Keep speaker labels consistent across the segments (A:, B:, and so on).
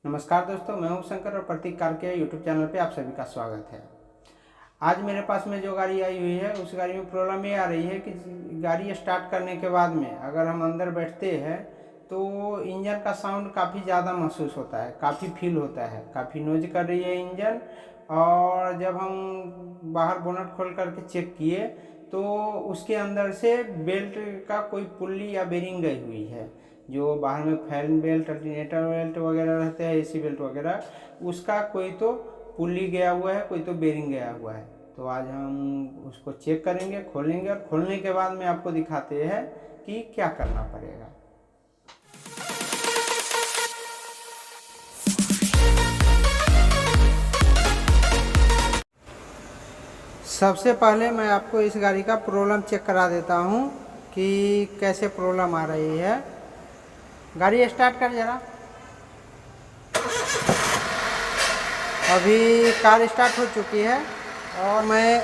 A: नमस्कार दोस्तों, मैं हूं शंकर और प्रतीक कार के यूट्यूब चैनल पे आप सभी का स्वागत है। आज मेरे पास में जो गाड़ी आई हुई है उस गाड़ी में प्रॉब्लम ये आ रही है कि गाड़ी स्टार्ट करने के बाद में अगर हम अंदर बैठते हैं तो इंजन का साउंड काफ़ी ज़्यादा महसूस होता है, काफ़ी फील होता है, काफ़ी नॉइज कर रही है इंजन। और जब हम बाहर बोनट खोल करके चेक किए तो उसके अंदर से बेल्ट का कोई पुल्ली या बेरिंग गई हुई है। जो बाहर में फैन बेल्ट, अल्टरनेटर बेल्ट वगैरह रहते हैं, एसी बेल्ट वगैरह, उसका कोई तो पुल्ली गया हुआ है, कोई तो बेरिंग गया हुआ है। तो आज हम उसको चेक करेंगे, खोलेंगे और खोलने के बाद में आपको दिखाते हैं कि क्या करना पड़ेगा। सबसे पहले मैं आपको इस गाड़ी का प्रॉब्लम चेक करा देता हूँ कि कैसे प्रॉब्लम आ रही है। गाड़ी स्टार्ट कर जरा। अभी कार स्टार्ट हो चुकी है और मैं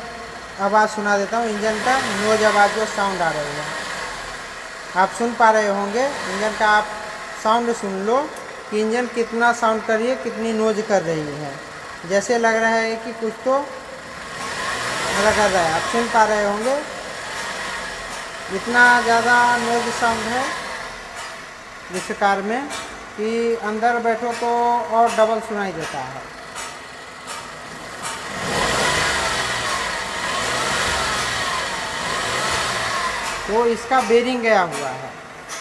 A: आवाज़ सुना देता हूँ इंजन का। नोज आवाज़ जो साउंड आ रही है आप सुन पा रहे होंगे। इंजन का आप साउंड सुन लो कि इंजन कितना साउंड कर रही है, कितनी नोज कर रही है। जैसे लग रहा है कि कुछ तो कर रहा है, आप सुन पा रहे होंगे। इतना ज़्यादा नोज साउंड है इस कार में कि अंदर बैठो तो और डबल सुनाई देता है। तो इसका बेरिंग गया हुआ है।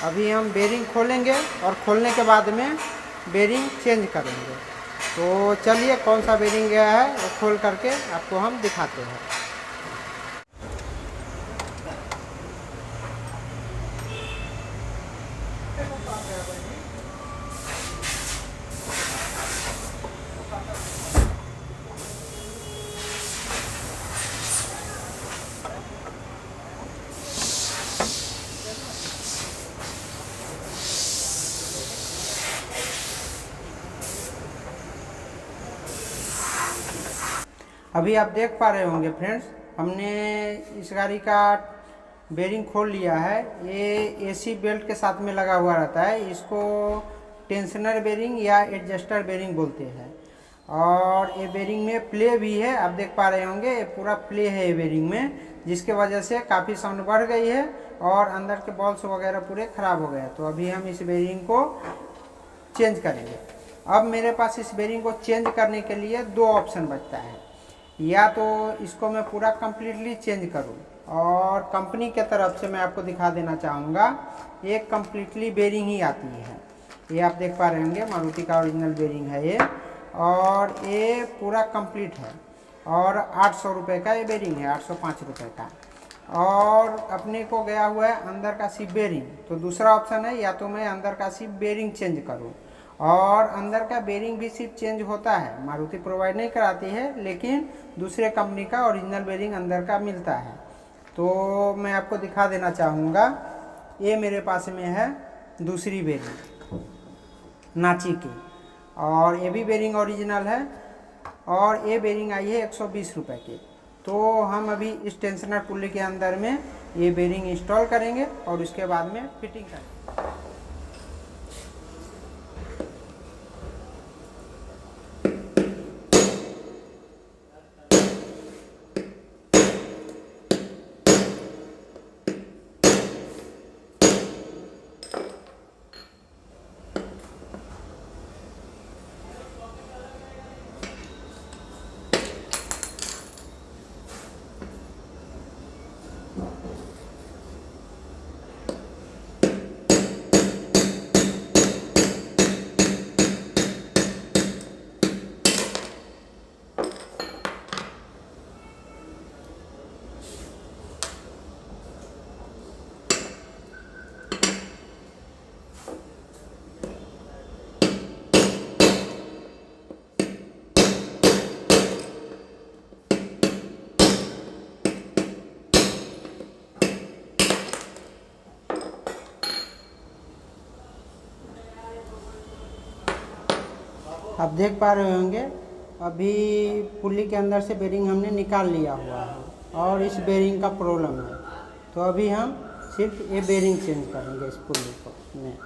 A: अभी हम बेरिंग खोलेंगे और खोलने के बाद में बेरिंग चेंज करेंगे। तो चलिए कौन सा बेरिंग गया है वो खोल करके आपको हम दिखाते हैं। अभी आप देख पा रहे होंगे फ्रेंड्स, हमने इस गाड़ी का बेरिंग खोल लिया है। ये एसी बेल्ट के साथ में लगा हुआ रहता है। इसको टेंशनर बेरिंग या एडजस्टर बेरिंग बोलते हैं। और ये बेरिंग में प्ले भी है, आप देख पा रहे होंगे। ये पूरा प्ले है ये बेरिंग में, जिसके वजह से काफ़ी साउंड बढ़ गई है और अंदर के बॉल्स वगैरह पूरे ख़राब हो गए हैं। तो अभी हम इस बेरिंग को चेंज करेंगे। अब मेरे पास इस बेरिंग को चेंज करने के लिए दो ऑप्शन बचता है। या तो इसको मैं पूरा कम्प्लीटली चेंज करूं और कंपनी के तरफ से मैं आपको दिखा देना चाहूँगा, एक कम्प्लीटली बेरिंग ही आती है। ये आप देख पा रहे होंगे, मारुति का ओरिजिनल बेरिंग है ये। और ये पूरा कंप्लीट है और 800 रुपये का ये बेरिंग है, 805 रुपये का। और अपने को गया हुआ है अंदर का सिर्फ बेरिंग। तो दूसरा ऑप्शन है, या तो मैं अंदर का सिर्फ बेरिंग चेंज करूं। और अंदर का बेरिंग भी सिर्फ चेंज होता है, मारुति प्रोवाइड नहीं कराती है, लेकिन दूसरे कंपनी का ओरिजिनल बेरिंग अंदर का मिलता है। तो मैं आपको दिखा देना चाहूँगा, ये मेरे पास में है दूसरी बेरिंग नाची की, और ये भी बेरिंग ओरिजिनल है। और ये बेरिंग आई है 120 रुपये की। तो हम अभी इस टेंशनर पुल्ली के अंदर में ये बेरिंग इंस्टॉल करेंगे और उसके बाद में फिटिंग करेंगे। आप देख पा रहे होंगे, अभी पुल्ली के अंदर से बेरिंग हमने निकाल लिया हुआ है और इस बेरिंग का प्रॉब्लम है। तो अभी हम सिर्फ ये बेरिंग चेंज करेंगे इस पुल्ली को में।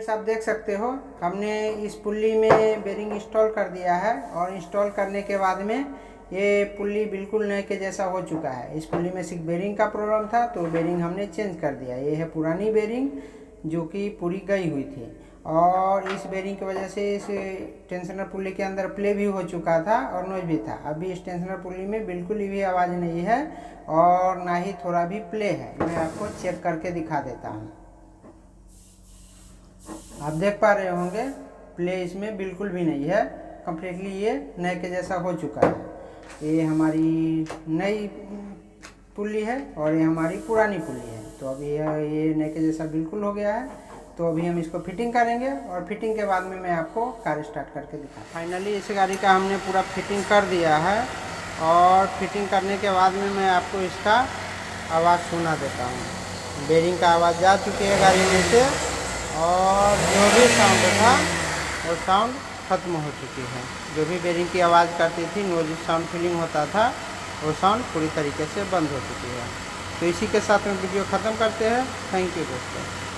A: फ्रेंड्स आप देख सकते हो हमने इस पुल्ली में बेरिंग इंस्टॉल कर दिया है और इंस्टॉल करने के बाद में ये पुल्ली बिल्कुल नए के जैसा हो चुका है। इस पुल्ली में सिर्फ बेरिंग का प्रॉब्लम था तो बेरिंग हमने चेंज कर दिया। ये है पुरानी बेरिंग जो कि पूरी गई हुई थी और इस बेरिंग की वजह से इस टेंशनर पुल्ली के अंदर प्ले भी हो चुका था और नॉइज भी था। अभी इस टेंशनर पुल्ली में बिल्कुल भी आवाज़ नहीं है और ना ही थोड़ा भी प्ले है। मैं आपको चेक करके दिखा देता हूँ। आप देख पा रहे होंगे प्ले इसमें बिल्कुल भी नहीं है। कम्प्लीटली ये नए के जैसा हो चुका है। ये हमारी नई पुल्ली है और ये हमारी पुरानी पुल्ली है। तो अभी ये नए के जैसा बिल्कुल हो गया है। तो अभी हम इसको फिटिंग करेंगे और फिटिंग के बाद में मैं आपको कार स्टार्ट करके दिखा। फाइनली इस गाड़ी का हमने पूरा फिटिंग कर दिया है और फिटिंग करने के बाद में मैं आपको इसका आवाज़ सुना देता हूँ। बेरिंग का आवाज़ जा चुकी है गाड़ी में से और जो भी साउंड था वो साउंड ख़त्म हो चुकी है। जो भी बेरिंग की आवाज़ करती थी नोइज साउंड फीलिंग होता था वो साउंड पूरी तरीके से बंद हो चुकी है। तो इसी के साथ में वीडियो ख़त्म करते हैं। थैंक यू दोस्तों।